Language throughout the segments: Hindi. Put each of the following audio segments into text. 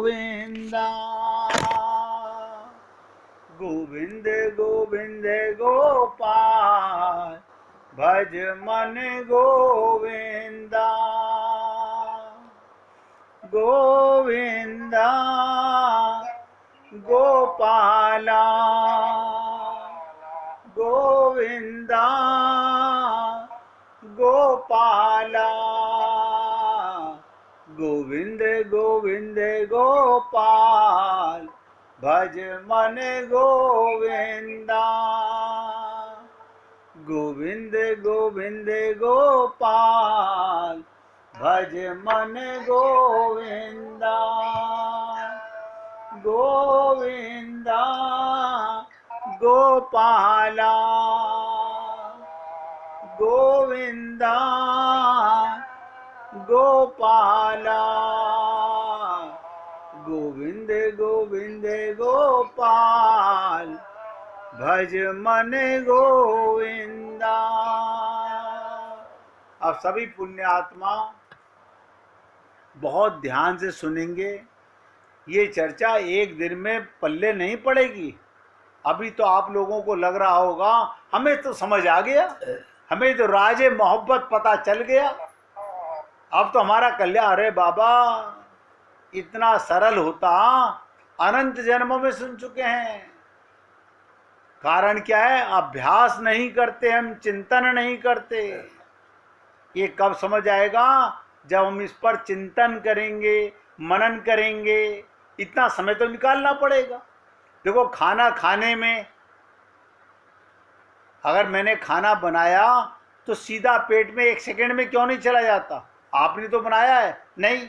गोविंदा। गोविंद गोविंद गोपाल भज मन गोविंदा। गोविंदा गोपाला गोविंदा गोपाला। गोविंद गोविंद गोपाल भज मन गोविंदा। गोविंद गोविंद गोपाल भज मन गोविंदा। गोविंदा गोपाला गोविंदा गोपाला। गोविंद गोविंद गोपाल भज मन गोविंदा। अब सभी पुण्यात्मा बहुत ध्यान से सुनेंगे। ये चर्चा एक दिन में पल्ले नहीं पड़ेगी। अभी तो आप लोगों को लग रहा होगा हमें तो समझ आ गया, हमें तो राजे मोहब्बत पता चल गया, अब तो हमारा कल्याण। अरे बाबा, इतना सरल होता अनंत जन्मों में सुन चुके हैं। कारण क्या है? अभ्यास नहीं करते, हम चिंतन नहीं करते। ये कब समझ आएगा? जब हम इस पर चिंतन करेंगे, मनन करेंगे। इतना समय तो निकालना पड़ेगा। देखो, खाना खाने में अगर मैंने खाना बनाया तो सीधा पेट में 1 सेकंड में क्यों नहीं चला जाता? आपने तो बनाया है, नहीं।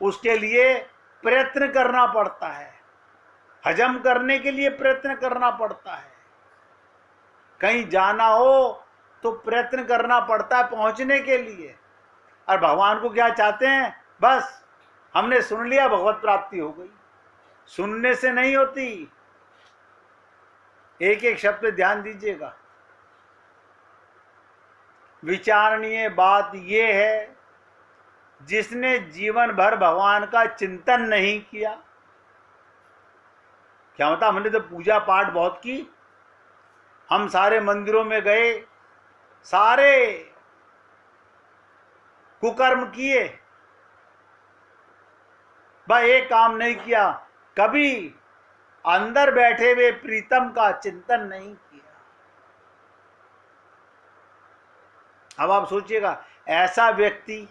उसके लिए प्रयत्न करना पड़ता है, हजम करने के लिए प्रयत्न करना पड़ता है। कहीं जाना हो तो प्रयत्न करना पड़ता है पहुंचने के लिए। और भगवान को क्या चाहते हैं? बस हमने सुन लिया, भगवत प्राप्ति हो गई। सुनने से नहीं होती। एक एक शब्द पे ध्यान दीजिएगा। विचारणीय बात यह है, जिसने जीवन भर भगवान का चिंतन नहीं किया। क्या होता? हमने तो पूजा पाठ बहुत की, हम सारे मंदिरों में गए, सारे कुकर्म किए, बस एक काम नहीं किया, कभी अंदर बैठे हुए प्रीतम का चिंतन नहीं किया। अब आप सोचिएगा, ऐसा व्यक्ति,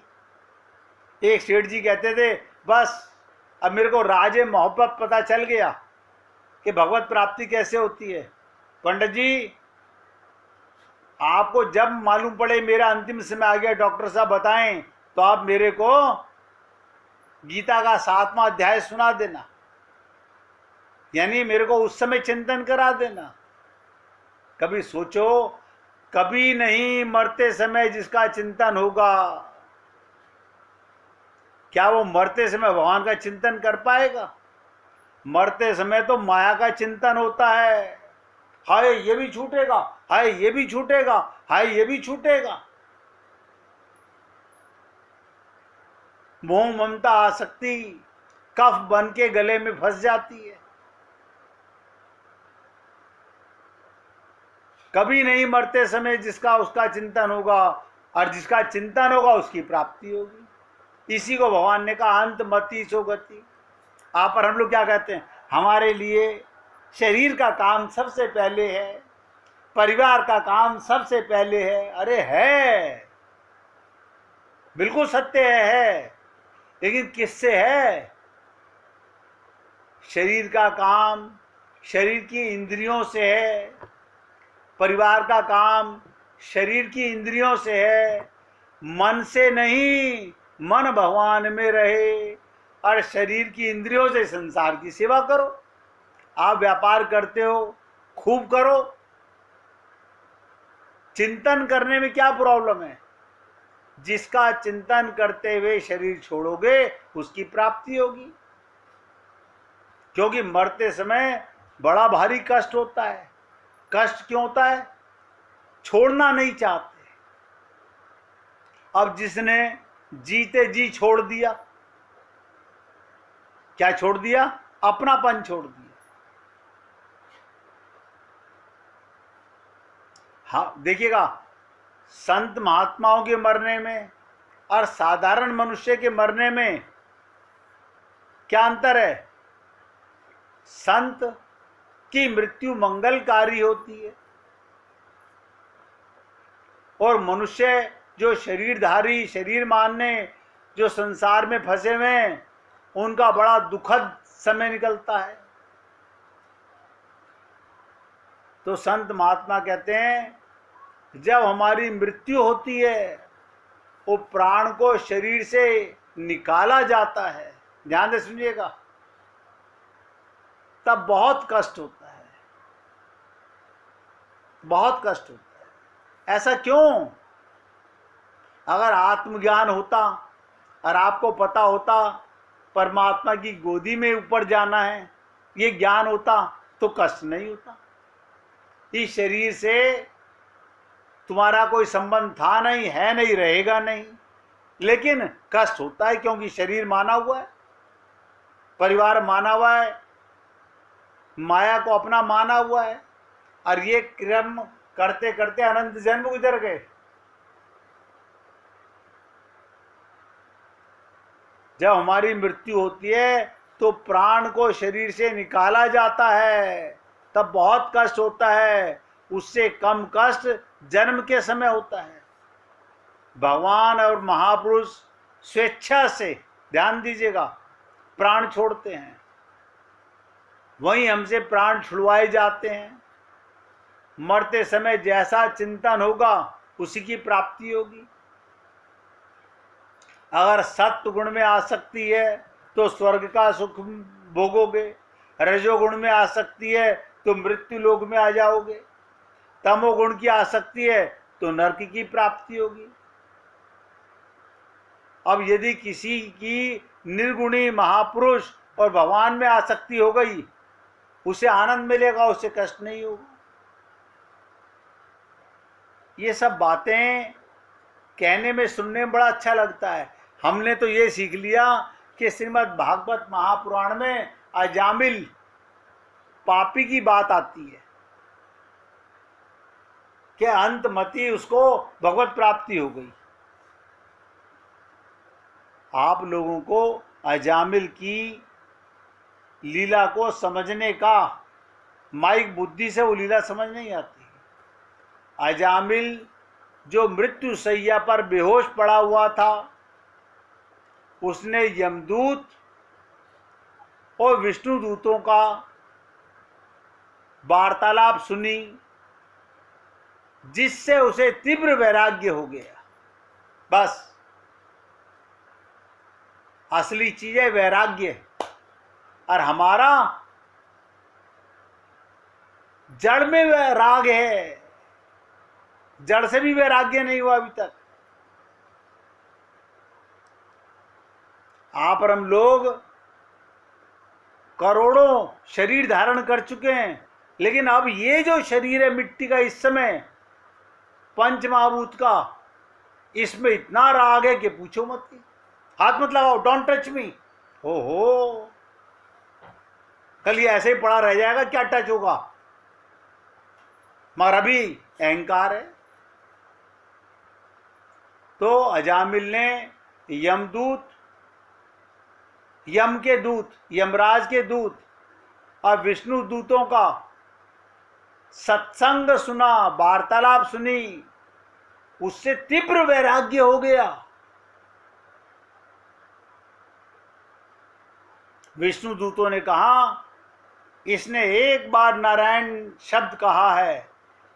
एक सेठ जी कहते थे बस अब मेरे को राजे मोहब्बत पता चल गया कि भगवत प्राप्ति कैसे होती है। पंडित जी, आपको जब मालूम पड़े मेरा अंतिम समय आ गया, डॉक्टर साहब बताएं, तो आप मेरे को गीता का 7वां अध्याय सुना देना, यानी मेरे को उस समय चिंतन करा देना। कभी सोचो, कभी नहीं मरते समय जिसका चिंतन होगा, क्या वो मरते समय भगवान का चिंतन कर पाएगा? मरते समय तो माया का चिंतन होता है। हाय ये भी छूटेगा, हाय ये भी छूटेगा, हाय ये भी छूटेगा। मोह ममता आसक्ति कफ बन के गले में फंस जाती है। कभी नहीं मरते समय जिसका उसका चिंतन होगा, और जिसका चिंतन होगा उसकी प्राप्ति होगी। इसी को भगवान ने कहा अंत मति सो गति। आप पर हम लोग क्या कहते हैं? हमारे लिए शरीर का काम सबसे पहले है, परिवार का काम सबसे पहले है। अरे है, बिल्कुल सत्य है, लेकिन किससे है? शरीर का काम शरीर की इंद्रियों से है, परिवार का काम शरीर की इंद्रियों से है, मन से नहीं। मन भगवान में रहे और शरीर की इंद्रियों से संसार की सेवा करो। आप व्यापार करते हो, खूब करो। चिंतन करने में क्या प्रॉब्लम है? जिसका चिंतन करते हुए शरीर छोड़ोगे उसकी प्राप्ति होगी। क्योंकि मरते समय बड़ा भारी कष्ट होता है। कष्ट क्यों होता है? छोड़ना नहीं चाहते। अब जिसने जीते जी छोड़ दिया, क्या छोड़ दिया? अपनापन छोड़ दिया। हाँ देखिएगा, संत महात्माओं के मरने में और साधारण मनुष्य के मरने में क्या अंतर है? संत की मृत्यु मंगलकारी होती है और मनुष्य जो शरीरधारी, शरीर मानने जो संसार में फंसे हुए हैं, उनका बड़ा दुखद समय निकलता है। तो संत महात्मा कहते हैं जब हमारी मृत्यु होती है, वो प्राण को शरीर से निकाला जाता है, ध्यान से सुनिएगा, तब बहुत कष्ट होता है, बहुत कष्ट होता है। ऐसा क्यों? अगर आत्मज्ञान होता और आपको पता होता परमात्मा की गोदी में ऊपर जाना है, ये ज्ञान होता तो कष्ट नहीं होता। इस शरीर से तुम्हारा कोई संबंध था नहीं, है नहीं, रहेगा नहीं, लेकिन कष्ट होता है क्योंकि शरीर माना हुआ है, परिवार माना हुआ है, माया को अपना माना हुआ है, और ये क्रम करते करते अनंत जन्म गुजर गए। जब हमारी मृत्यु होती है तो प्राण को शरीर से निकाला जाता है, तब बहुत कष्ट होता है। उससे कम कष्ट जन्म के समय होता है। भगवान और महापुरुष स्वेच्छा से, ध्यान दीजिएगा, प्राण छोड़ते हैं, वहीं हमसे प्राण छुड़वाए जाते हैं। मरते समय जैसा चिंतन होगा उसी की प्राप्ति होगी। अगर सत्व गुण में आसक्ति है तो स्वर्ग का सुख भोगोगे, रजोगुण में आसक्ति है तो मृत्यु लोक में आ जाओगे, तमोगुण की आसक्ति है तो नरक की प्राप्ति होगी। अब यदि किसी की निर्गुणी महापुरुष और भगवान में आसक्ति हो गई, उसे आनंद मिलेगा, उसे कष्ट नहीं होगा। ये सब बातें कहने में, सुनने में बड़ा अच्छा लगता है। हमने तो ये सीख लिया कि श्रीमद् भागवत महापुराण में अजामिल पापी की बात आती है कि अंतमति उसको भगवत प्राप्ति हो गई। आप लोगों को अजामिल की लीला को समझने का माइक बुद्धि से वो लीला समझ नहीं आती। अजामिल जो मृत्यु शैया पर बेहोश पड़ा हुआ था, उसने यमदूत और विष्णु दूतों का वार्तालाप सुनी, जिससे उसे तीव्र वैराग्य हो गया। बस असली चीज है वैराग्य, और हमारा जड़ में राग है, जड़ से भी वैराग्य नहीं हुआ अभी तक। आप और हम लोग करोड़ों शरीर धारण कर चुके हैं, लेकिन अब ये जो शरीर है मिट्टी का, इस समय पंच महाभूत का, इसमें इतना राग है कि पूछो मत। हाथ मत लगाओ, डोंट टच मी। हो कल ये ऐसे ही पड़ा रह जाएगा, क्या टच होगा? मगर अभी अहंकार है। तो अजामिल ने यमदूत, यम के दूत, यमराज के दूत और विष्णु दूतों का सत्संग सुना, वार्तालाप सुनी, उससे तीव्र वैराग्य हो गया। विष्णु दूतों ने कहा, इसने एक बार नारायण शब्द कहा है,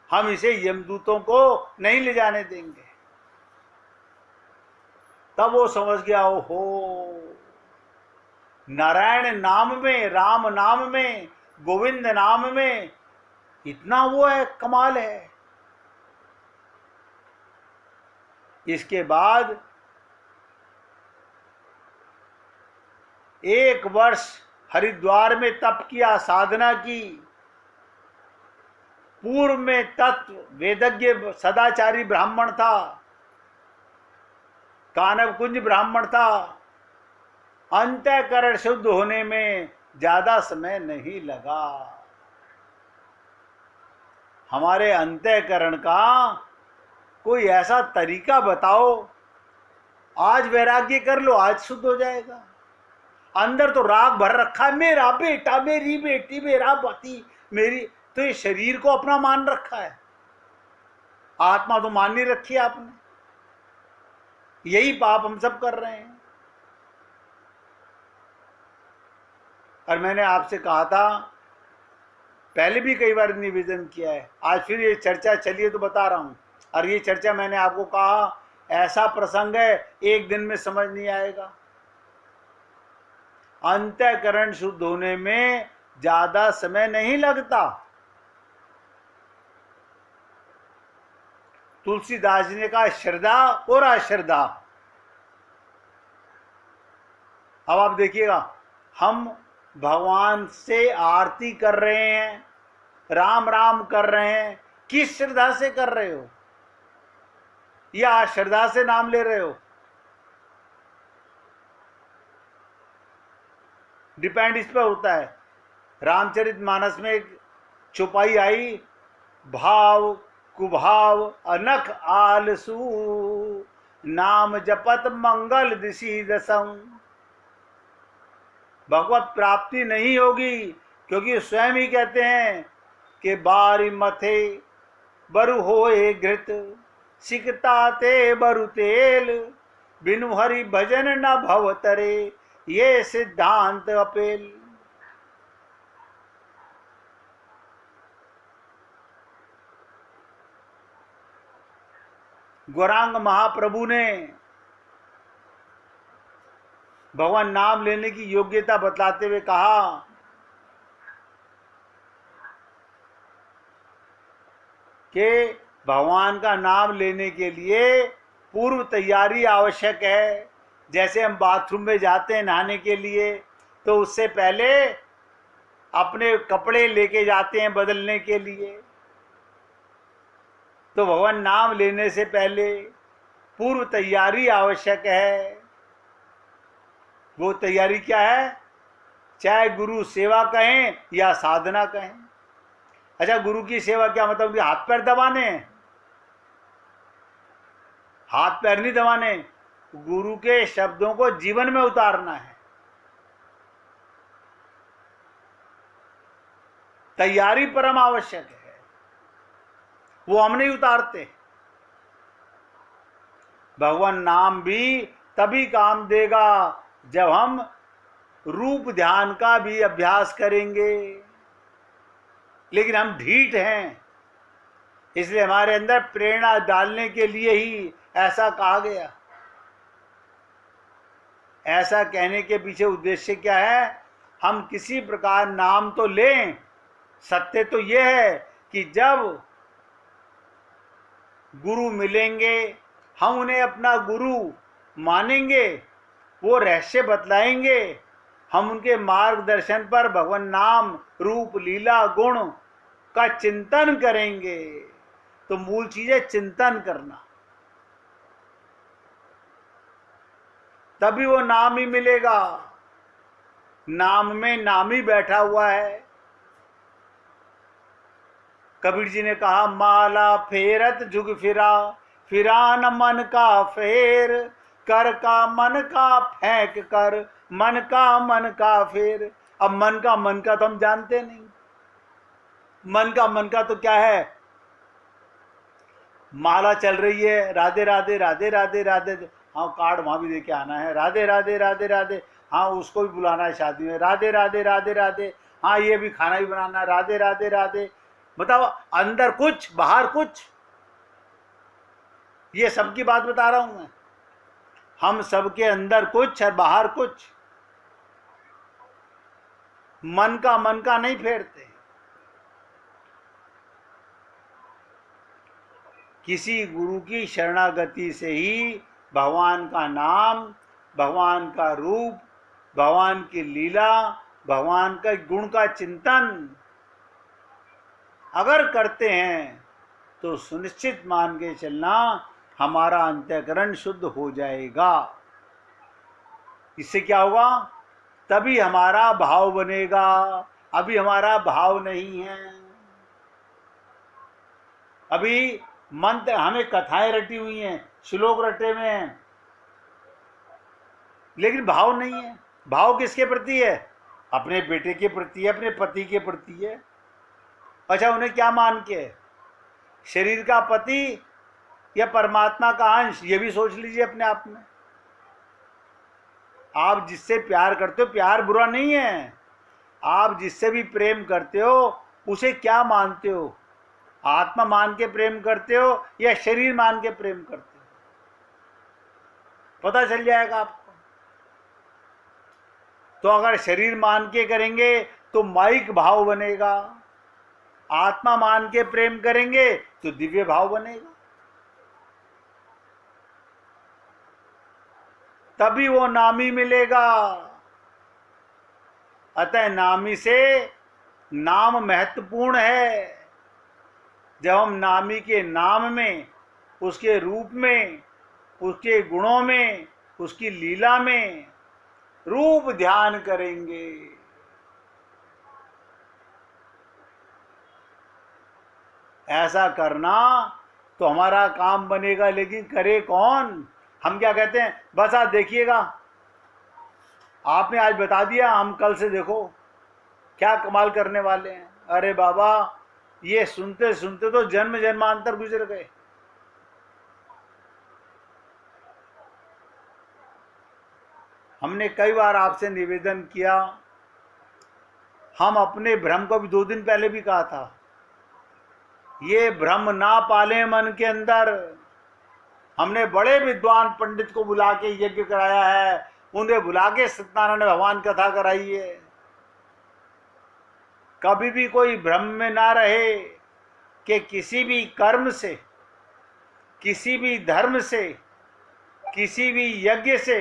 हम इसे यमदूतों को नहीं ले जाने देंगे। तब वो समझ गया, ओहो, नारायण नाम में, राम नाम में, गोविंद नाम में इतना वो है, कमाल है। इसके बाद 1 वर्ष हरिद्वार में तप किया, साधना की। पूर्व में तत्व वेदज्ञ सदाचारी ब्राह्मण था, कानव कुंज ब्राह्मण था, अंतःकरण शुद्ध होने में ज्यादा समय नहीं लगा। हमारे अंतःकरण का कोई ऐसा तरीका बताओ, आज वैराग्य कर लो, आज शुद्ध हो जाएगा। अंदर तो राग भर रखा है, मेरा बेटा, मेरी बेटी, मेरा पति, मेरी, तो ये शरीर को अपना मान रखा है, आत्मा तो मान नहीं रखी आपने। यही पाप हम सब कर रहे हैं। और मैंने आपसे कहा था, पहले भी कई बार निवेदन किया है, आज फिर ये चर्चा चलिए तो बता रहा हूं। और ये चर्चा मैंने आपको कहा, ऐसा प्रसंग है एक दिन में समझ नहीं आएगा। अंतःकरण शुद्ध होने में ज्यादा समय नहीं लगता। तुलसीदास जी ने कहा, श्रद्धा और अश्रद्धा। अब आप देखिएगा, हम भगवान से आरती कर रहे हैं, राम राम कर रहे हैं, किस श्रद्धा से कर रहे हो, या श्रद्धा से नाम ले रहे हो? डिपेंड इस पर होता है। रामचरितमानस में एक चौपाई आई, भाव कुभाव अनख आलसू, नाम जपत मंगल दिशी दसम। भगवत प्राप्ति नहीं होगी, क्योंकि स्वयं ही कहते हैं कि बारी मथे बरु होए घृत, सिकता ते बरु तेल, बिनु हरि भजन न भव तरे, ये सिद्धांत अपेल। गौरांग महाप्रभु ने भगवान नाम लेने की योग्यता बतलाते हुए कहा कि भगवान का नाम लेने के लिए पूर्व तैयारी आवश्यक है। जैसे हम बाथरूम में जाते हैं नहाने के लिए, तो उससे पहले अपने कपड़े लेके जाते हैं बदलने के लिए। तो भगवान नाम लेने से पहले पूर्व तैयारी आवश्यक है। वो तैयारी क्या है? चाहे गुरु सेवा कहें या साधना कहें। अच्छा, गुरु की सेवा क्या मतलब? हाथ पैर दबाने? हाथ पैर नहीं दबाने, गुरु के शब्दों को जीवन में उतारना है। तैयारी परम आवश्यक है, वो हम नहीं उतारते। भगवान नाम भी तभी काम देगा जब हम रूप ध्यान का भी अभ्यास करेंगे। लेकिन हम ढीठ हैं, इसलिए हमारे अंदर प्रेरणा डालने के लिए ही ऐसा कहा गया। ऐसा कहने के पीछे उद्देश्य क्या है? हम किसी प्रकार नाम तो लें। सत्य तो यह है कि जब गुरु मिलेंगे, हम उन्हें अपना गुरु मानेंगे, वो रहस्य बतलाएंगे, हम उनके मार्गदर्शन पर भगवान नाम रूप लीला गुण का चिंतन करेंगे। तो मूल चीज है चिंतन करना, तभी वो नाम ही मिलेगा। नाम में नाम ही बैठा हुआ है। कबीर जी ने कहा, माला फेरत जुग फिरा, फिरा न मन का फेर, कर का मन का फेंक कर, मन का फेर। अब मन का तो हम जानते नहीं। मन का तो क्या है? माला चल रही है, राधे राधे राधे राधे राधे, हाँ कार्ड वहां भी देके आना है, राधे राधे राधे राधे, हाँ उसको भी बुलाना है शादी में, राधे राधे राधे राधे, हाँ ये भी खाना भी बनाना है, राधे राधे राधे। बताओ, अंदर कुछ बाहर कुछ। ये सबकी बात बता रहा हूं मैं। हम सबके अंदर कुछ और बाहर कुछ। मन का नहीं फेरते। किसी गुरु की शरणागति से ही भगवान का नाम, भगवान का रूप, भगवान की लीला, भगवान का गुण का चिंतन अगर करते हैं तो सुनिश्चित मान के चलना, हमारा अंतःकरण शुद्ध हो जाएगा। इससे क्या होगा? तभी हमारा भाव बनेगा। अभी हमारा भाव नहीं है। अभी मंत्र, हमें कथाएं रटी हुई हैं, श्लोक रटे हुए हैं, लेकिन भाव नहीं है। भाव किसके प्रति है? अपने बेटे के प्रति है, अपने पति के प्रति है। अच्छा, उन्हें क्या मान के? शरीर का पति या परमात्मा का अंश? ये भी सोच लीजिए अपने आप में। आप जिससे प्यार करते हो, प्यार बुरा नहीं है, आप जिससे भी प्रेम करते हो उसे क्या मानते हो? आत्मा मान के प्रेम करते हो या शरीर मान के प्रेम करते हो? पता चल जाएगा आपको। तो अगर शरीर मान के करेंगे तो माइक भाव बनेगा, आत्मा मान के प्रेम करेंगे तो दिव्य भाव बनेगा। तभी वो नामी मिलेगा। अतः नामी से नाम महत्वपूर्ण है। जब हम नामी के नाम में, उसके रूप में, उसके गुणों में, उसकी लीला में रूप ध्यान करेंगे, ऐसा करना तो हमारा काम बनेगा। लेकिन करे कौन? हम क्या कहते हैं? बस आज देखिएगा, आपने आज बता दिया, हम कल से देखो क्या कमाल करने वाले हैं। अरे बाबा, ये सुनते सुनते तो जन्म जन्मांतर गुजर गए। हमने कई बार आपसे निवेदन किया, हम अपने भ्रम को भी 2 दिन पहले भी कहा था, ये भ्रम ना पाले मन के अंदर। हमने बड़े विद्वान पंडित को बुला के यज्ञ कराया है, उन्हें बुला के सत्यनारायण भगवान कथा कराई है। कभी भी कोई भ्रम में ना रहे कि किसी भी कर्म से, किसी भी धर्म से, किसी भी यज्ञ से,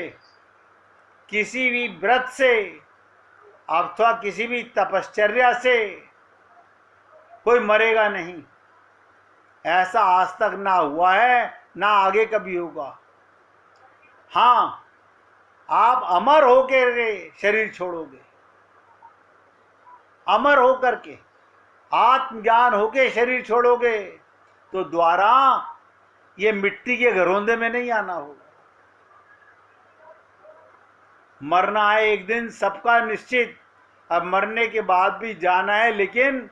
किसी भी व्रत से अथवा किसी भी तपश्चर्या से कोई मरेगा नहीं। ऐसा आज तक ना हुआ है, ना आगे कभी होगा। हाँ, आप अमर होकर शरीर छोड़ोगे, अमर होकर के, आत्मज्ञान होके शरीर छोड़ोगे, तो द्वारा ये मिट्टी के घरौंदे में नहीं आना होगा। मरना है एक दिन, सबका निश्चित। अब मरने के बाद भी जाना है, लेकिन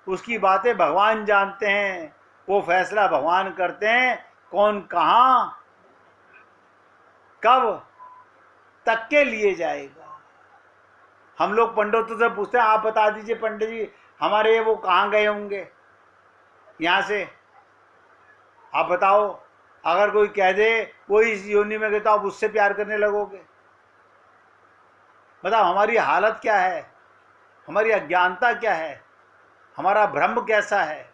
उसकी बातें भगवान जानते हैं, वो फैसला भगवान करते हैं कौन कहाँ कब तक के लिए जाएगा। हम लोग पंडितों से पूछते हैं, आप बता दीजिए पंडित जी, हमारे वो कहाँ गए होंगे यहाँ से, आप बताओ। अगर कोई कह दे वो इस योनि में गए, तो आप उससे प्यार करने लगोगे? बताओ, हमारी हालत क्या है, हमारी अज्ञानता क्या है, हमारा भ्रम कैसा है।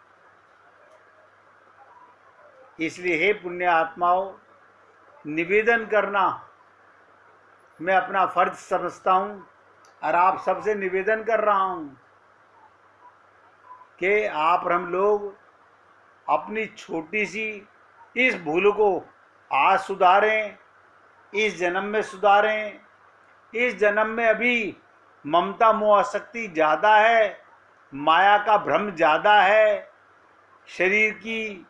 इसलिए हे पुण्य आत्माओं, निवेदन करना मैं अपना फर्ज समझता हूँ, और आप सबसे निवेदन कर रहा हूँ कि आप और हम लोग अपनी छोटी सी इस भूल को आज सुधारें, इस जन्म में सुधारें। इस जन्म में अभी ममता मोह आसक्ति ज़्यादा है, माया का भ्रम ज़्यादा है, शरीर की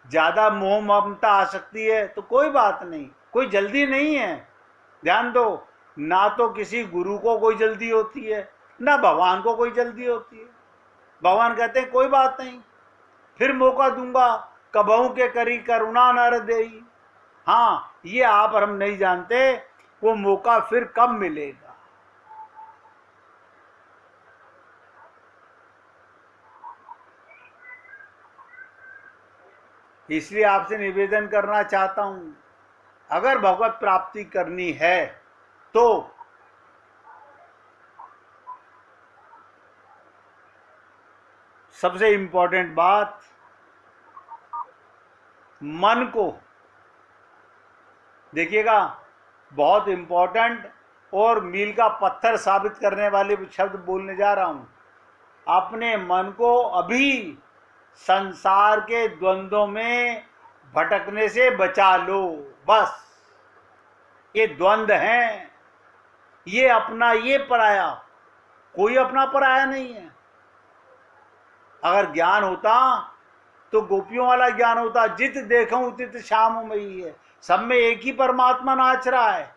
ज़्यादा मोह ममता आसक्ति है। तो कोई बात नहीं, कोई जल्दी नहीं है। ध्यान दो, ना तो किसी गुरु को कोई जल्दी होती है, ना भगवान को कोई जल्दी होती है। भगवान कहते हैं कोई बात नहीं, फिर मौका दूंगा, कबहू के करी करुणा नर देई। हाँ, ये आप और हम नहीं जानते वो मौका फिर कब मिलेगा। इसलिए आपसे निवेदन करना चाहता हूं, अगर भगवत प्राप्ति करनी है तो सबसे इंपॉर्टेंट बात, मन को देखिएगा, बहुत इंपॉर्टेंट और मील का पत्थर साबित करने वाले शब्द बोलने जा रहा हूं। अपने मन को अभी संसार के द्वंद्वों में भटकने से बचा लो। बस, ये द्वंद्व हैं, ये अपना ये पराया, कोई अपना पराया नहीं है। अगर ज्ञान होता तो गोपियों वाला ज्ञान होता, जित देखूं तित श्याम मई है, सब में एक ही परमात्मा नाच रहा है।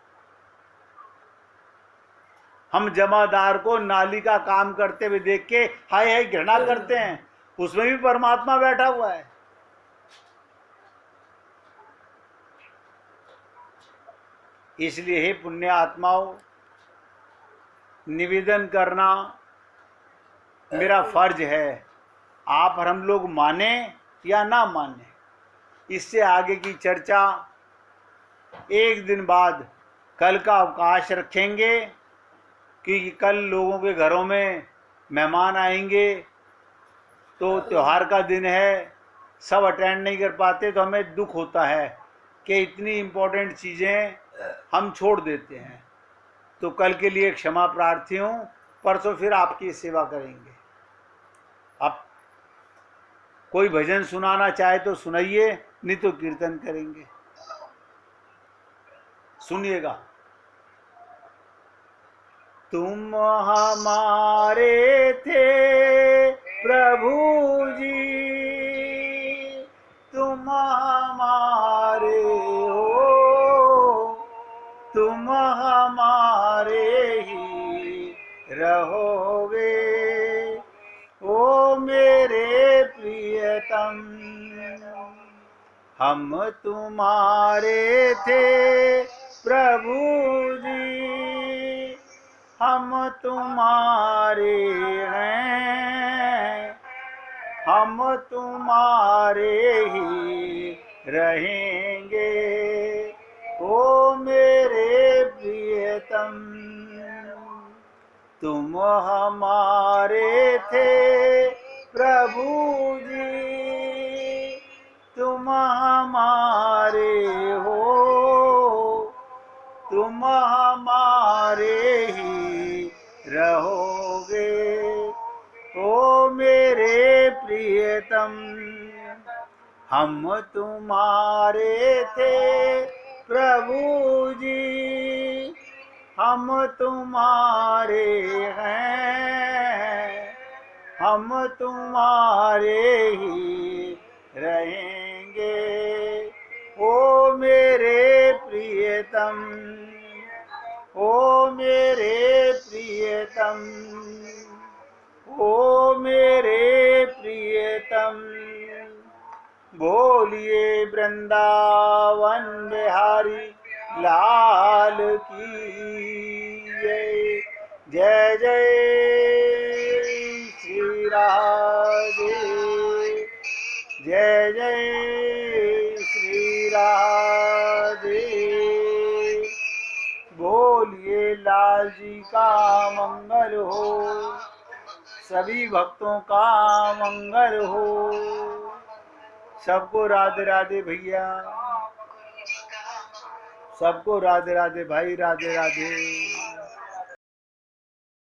हम जमादार को नाली का काम करते हुए देख के हाय हाय घृणा करते हैं, उसमें भी परमात्मा बैठा हुआ है। इसलिए हे पुण्य आत्माओं, निवेदन करना मेरा फर्ज है, आप और हम लोग माने या ना माने, इससे आगे की चर्चा एक दिन बाद कल का अवकाश रखेंगे, क्योंकि कल लोगों के घरों में मेहमान आएंगे, तो त्यौहार का दिन है, सब अटेंड नहीं कर पाते, तो हमें दुख होता है कि इतनी इम्पोर्टेंट चीज़ें हम छोड़ देते हैं। तो कल के लिए क्षमा प्रार्थी हूँ, परसों फिर आपकी सेवा करेंगे। अब कोई भजन सुनाना चाहे तो सुनाइए, नहीं तो कीर्तन करेंगे। सुनिएगा। तुम हमारे थे प्रभु जी, तुम हमारे हो, तुम हमारे ही रहोगे, ओ मेरे प्रियतम। हम तुम्हारे थे प्रभु जी, हम तुम्हारे हैं, हम तुम्हारे ही रहेंगे, ओ मेरे प्रियतम। तुम हमारे थे प्रभु जी, तुम हमारे हो, तुम हमारे ही रहोगे, ओ मेरे प्रियतम। हम तुम्हारे थे प्रभु जी, हम तुम्हारे हैं, हम तुम्हारे ही रहेंगे, ओ मेरे प्रियतम, ओ मेरे प्रियतम, ओ मेरे प्रियतम। बोलिए वृंदावन बिहारी लाल की जय। जय जय श्री राधे, जय जय श्री राधे। बोलिए लाल जी का मंगल हो, सभी भक्तों का मंगल हो। सबको राधे राधे भैया, सबको राधे राधे भाई, राधे राधे।